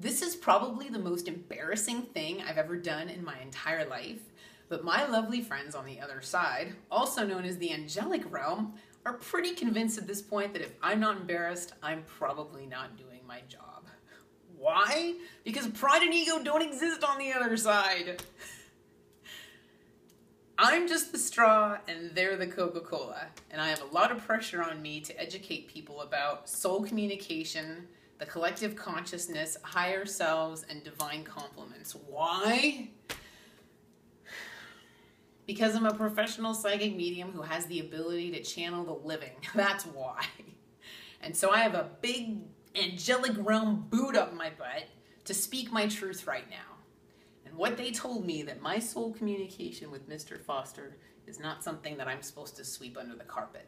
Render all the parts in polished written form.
This is probably the most embarrassing thing I've ever done in my entire life, but my lovely friends on the other side, also known as the angelic realm, are pretty convinced at this point that if I'm not embarrassed, I'm probably not doing my job. Why? Because pride and ego don't exist on the other side. I'm just the straw and they're the Coca-Cola, and I have a lot of pressure on me to educate people about soul communication, the collective consciousness, higher selves, and divine compliments. Why? Because I'm a professional psychic medium who has the ability to channel the living. That's why. And so I have a big angelic realm boot up my butt to speak my truth right now. And what they told me, that my soul communication with Mr. Foster is not something that I'm supposed to sweep under the carpet.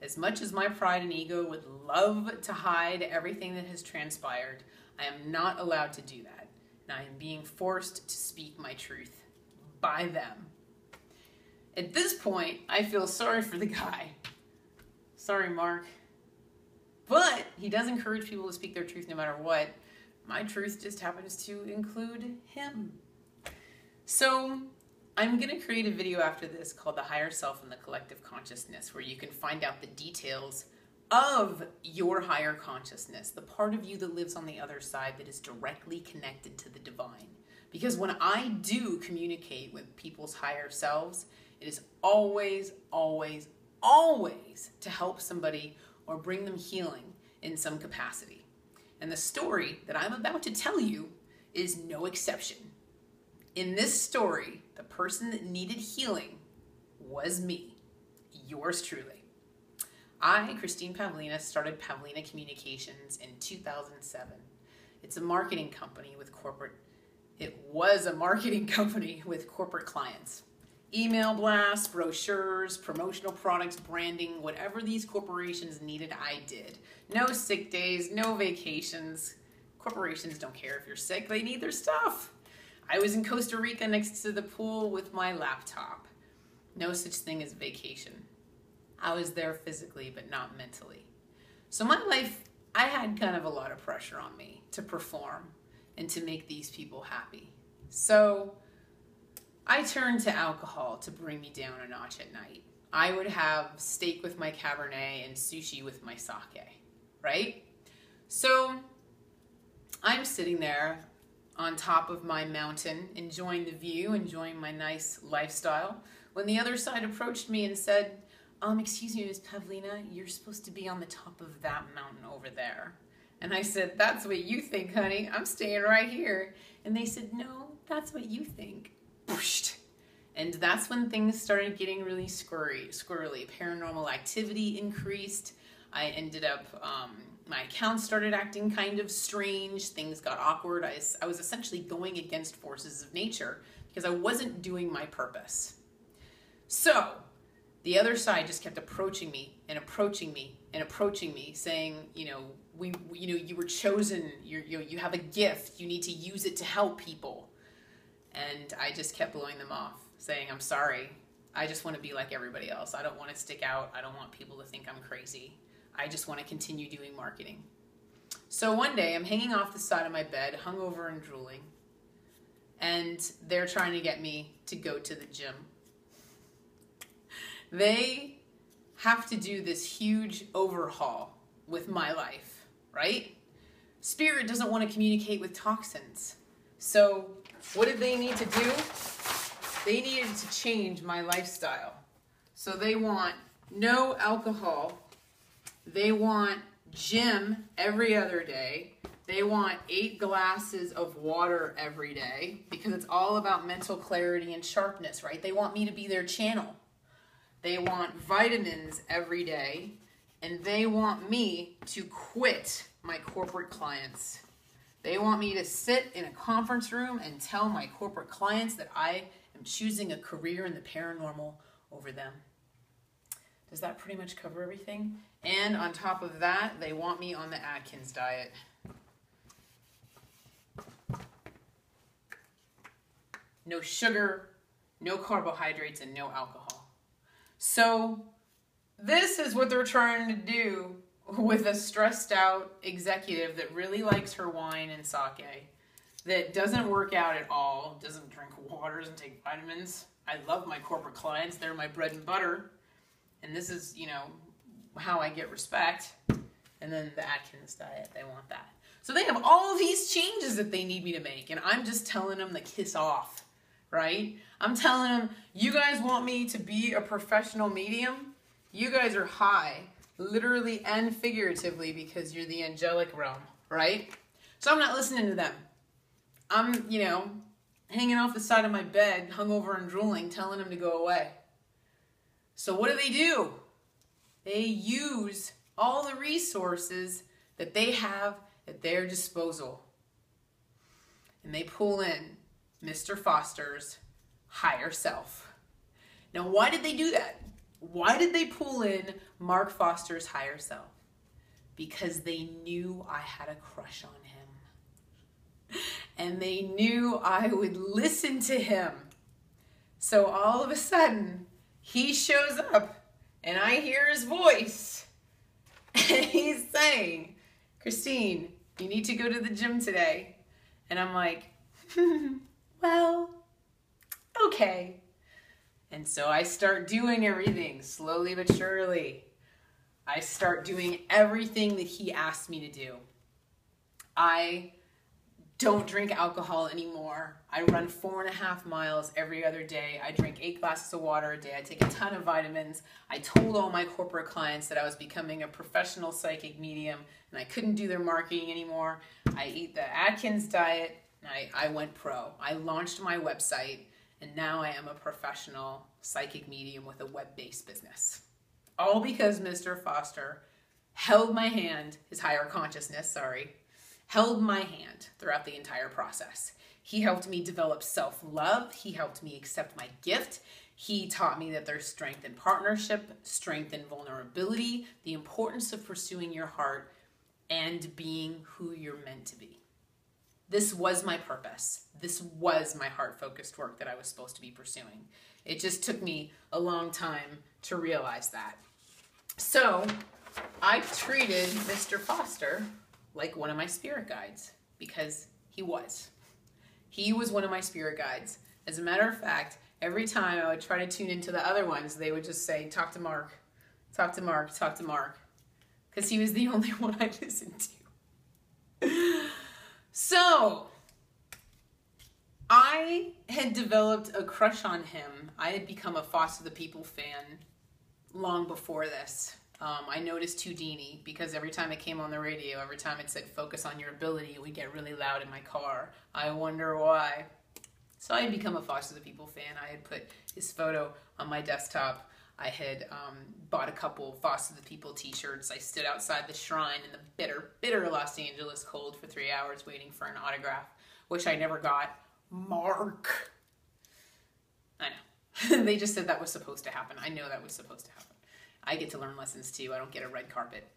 As much as my pride and ego would love to hide everything that has transpired, I am not allowed to do that. And I am being forced to speak my truth by them. At this point, I feel sorry for the guy. Sorry, Mark. But he does encourage people to speak their truth no matter what. My truth just happens to include him. So I'm going to create a video after this called The Higher Self and the Collective Consciousness, where you can find out the details of your higher consciousness, the part of you that lives on the other side that is directly connected to the divine. Because when I do communicate with people's higher selves, it is always, always, always to help somebody or bring them healing in some capacity. And the story that I'm about to tell you is no exception. In this story, the person that needed healing was me, yours truly. I, Christine Pavlina, started Pavlina Communications in 2007. It was a marketing company with corporate clients. Email blasts, brochures, promotional products, branding, whatever these corporations needed, I did. No sick days, no vacations. Corporations don't care if you're sick, they need their stuff. I was in Costa Rica next to the pool with my laptop. No such thing as vacation. I was there physically, but not mentally. So my life, I had kind of a lot of pressure on me to perform and to make these people happy. So I turned to alcohol to bring me down a notch at night. I would have steak with my Cabernet and sushi with my sake, right? So I'm sitting there on top of my mountain, enjoying the view, enjoying my nice lifestyle, when the other side approached me and said, excuse me, Ms. Pavlina, you're supposed to be on the top of that mountain over there. And I said, that's what you think, honey. I'm staying right here. And they said, no, that's what you think. And that's when things started getting really squirrely. Paranormal activity increased. I ended up, my account started acting kind of strange. Things got awkward. I was essentially going against forces of nature because I wasn't doing my purpose. So the other side just kept approaching me and approaching me and approaching me, saying, you were chosen. You have a gift. You need to use it to help people. And I just kept blowing them off, saying, I'm sorry. I just want to be like everybody else. I don't want to stick out. I don't want people to think I'm crazy. I just want to continue doing marketing. So one day I'm hanging off the side of my bed, hungover and drooling, and they're trying to get me to go to the gym. They have to do this huge overhaul with my life, right? Spirit doesn't want to communicate with toxins. So what did they need to do? They needed to change my lifestyle. So they want no alcohol. They want gym every other day. They want 8 glasses of water every day because it's all about mental clarity and sharpness, right? They want me to be their channel. They want vitamins every day, and they want me to quit my corporate clients. They want me to sit in a conference room and tell my corporate clients that I am choosing a career in the paranormal over them. Does that pretty much cover everything? And on top of that, they want me on the Atkins diet. No sugar, no carbohydrates, and no alcohol. So this is what they're trying to do with a stressed out executive that really likes her wine and sake. that doesn't work out at all, doesn't drink water, doesn't take vitamins. I love my corporate clients. They're my bread and butter. And this is, how I get respect. And then the Atkins diet, they want that. So they have all these changes that they need me to make. And I'm just telling them to kiss off, right? I'm telling them, you guys want me to be a professional medium? You guys are high, literally and figuratively, because you're the angelic realm, right? So I'm not listening to them. I'm, hanging off the side of my bed, hungover and drooling, telling them to go away. So what do? They use all the resources that they have at their disposal. And they pull in Mr. Foster's higher self. Now, why did they do that? Why did they pull in Mark Foster's higher self? Because they knew I had a crush on him. And they knew I would listen to him. So all of a sudden, he shows up and I hear his voice. And he's saying, Christine, you need to go to the gym today. And I'm like, well, okay. And so I start doing everything slowly but surely. I start doing everything that he asked me to do. I don't drink alcohol anymore. I run 4.5 miles every other day. I drink 8 glasses of water a day. I take a ton of vitamins. I told all my corporate clients that I was becoming a professional psychic medium and I couldn't do their marketing anymore. I eat the Atkins diet and I went pro. I launched my website and now I am a professional psychic medium with a web-based business. All because Mr. Foster held my hand, his higher consciousness, held my hand throughout the entire process. He helped me develop self-love. He helped me accept my gift. He taught me that there's strength in partnership, strength in vulnerability, the importance of pursuing your heart, and being who you're meant to be. This was my purpose. This was my heart-focused work that I was supposed to be pursuing. It just took me a long time to realize that. So I treated Mr. Foster like one of my spirit guides because he was. He was one of my spirit guides. As a matter of fact, every time I would try to tune into the other ones, they would just say, talk to Mark, talk to Mark, talk to Mark. Because he was the only one I listened to. So, I had developed a crush on him. I had become a Foster the People fan long before this. I noticed Houdini because every time it came on the radio, every time it said focus on your ability, it would get really loud in my car. I wonder why. So I had become a Foster the People fan. I had put his photo on my desktop. I had bought a couple Foster the People t-shirts. I stood outside the shrine in the bitter, bitter Los Angeles cold for 3 hours waiting for an autograph, which I never got. Mark. I know. They just said that was supposed to happen. I know that was supposed to happen. I get to learn lessons too. I don't get a red carpet.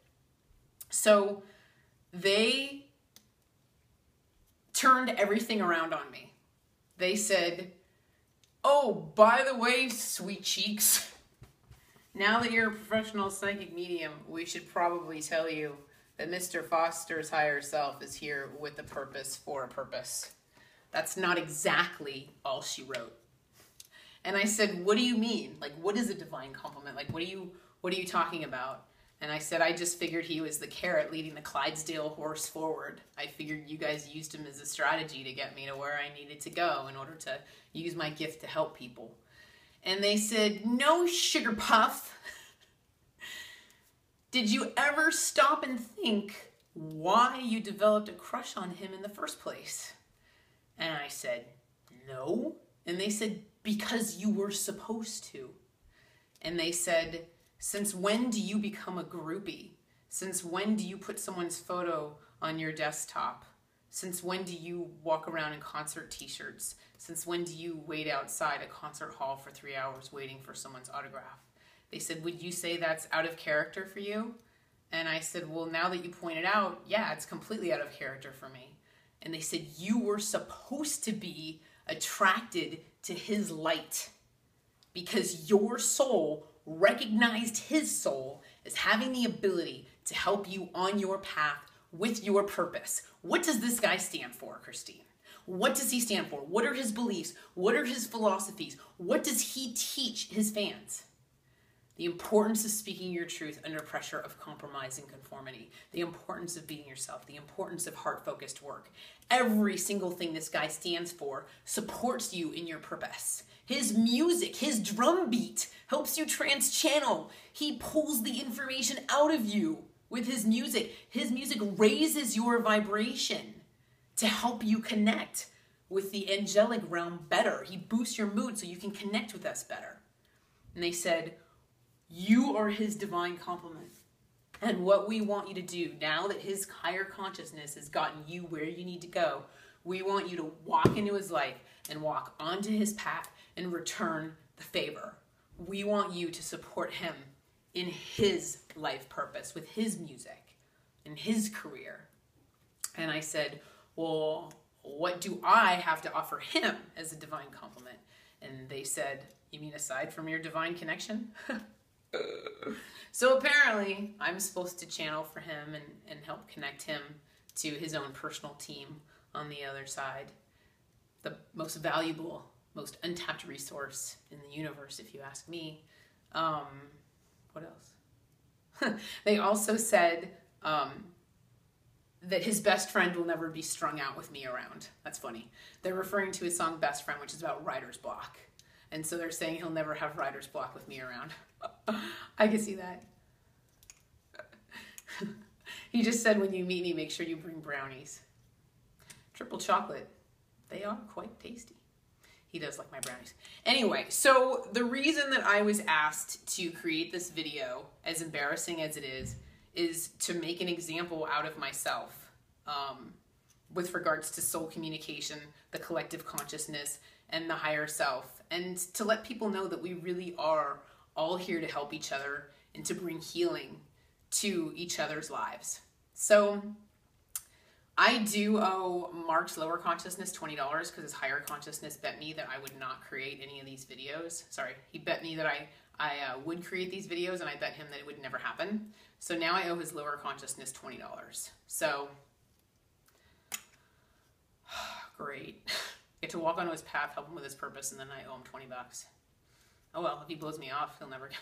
So they turned everything around on me. They said, oh, by the way, sweet cheeks, now that you're a professional psychic medium, we should probably tell you that Mr. Foster's higher self is here with a purpose for a purpose. That's not exactly all she wrote. And I said, what do you mean? Like, what is a divine compliment? Like, what are you talking about? And I said, I just figured he was the carrot leading the Clydesdale horse forward. I figured you guys used him as a strategy to get me to where I needed to go in order to use my gift to help people. And they said, no, sugar puff. Did you ever stop and think why you developed a crush on him in the first place? And I said, no. And they said, because you were supposed to. And they said, since when do you become a groupie? Since when do you put someone's photo on your desktop? Since when do you walk around in concert t-shirts? Since when do you wait outside a concert hall for 3 hours waiting for someone's autograph? They said, would you say that's out of character for you? And I said, well, now that you pointed out, yeah, it's completely out of character for me. And they said, you were supposed to be attracted to his light because your soul recognized his soul as having the ability to help you on your path with your purpose. What does this guy stand for, Christine? What does he stand for? What are his beliefs? What are his philosophies? What does he teach his fans? The importance of speaking your truth under pressure of compromise and conformity. The importance of being yourself. The importance of heart-focused work. Every single thing this guy stands for supports you in your purpose. His music, his drum beat helps you trans-channel. He pulls the information out of you with his music. His music raises your vibration to help you connect with the angelic realm better. He boosts your mood so you can connect with us better. And they said, you are his divine complement. And what we want you to do now that his higher consciousness has gotten you where you need to go, we want you to walk into his life and walk onto his path and return the favor. We want you to support him in his life purpose with his music and his career. And I said, well, what do I have to offer him as a divine complement? And they said, you mean aside from your divine connection? So apparently I'm supposed to channel for him and help connect him to his own personal team on the other side. The most valuable, most untapped resource in the universe, if you ask me. What else? They also said that his best friend will never be strung out with me around. That's funny. They're referring to his song Best Friend, which is about writer's block. And so they're saying he'll never have writer's block with me around. I can see that. He just said, when you meet me, make sure you bring brownies. Triple chocolate. They are quite tasty. He does like my brownies. Anyway, so the reason that I was asked to create this video, as embarrassing as it is to make an example out of myself with regards to soul communication, the collective consciousness, and the higher self, and to let people know that we really are all here to help each other and to bring healing to each other's lives. So I do owe Mark's lower consciousness $20 because his higher consciousness bet me that I would not create any of these videos. Sorry, he bet me that I would create these videos, and I bet him that it would never happen. So now I owe his lower consciousness $20. So, great. Get to walk onto his path, help him with his purpose, and then I owe him 20 bucks. Oh well, if he blows me off, he'll never get.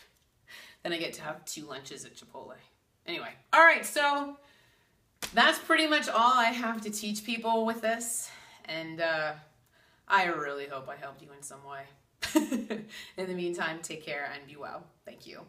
Then I get to have 2 lunches at Chipotle. Anyway, all right, so that's pretty much all I have to teach people with this, and I really hope I helped you in some way. In the meantime, take care and be well. Thank you.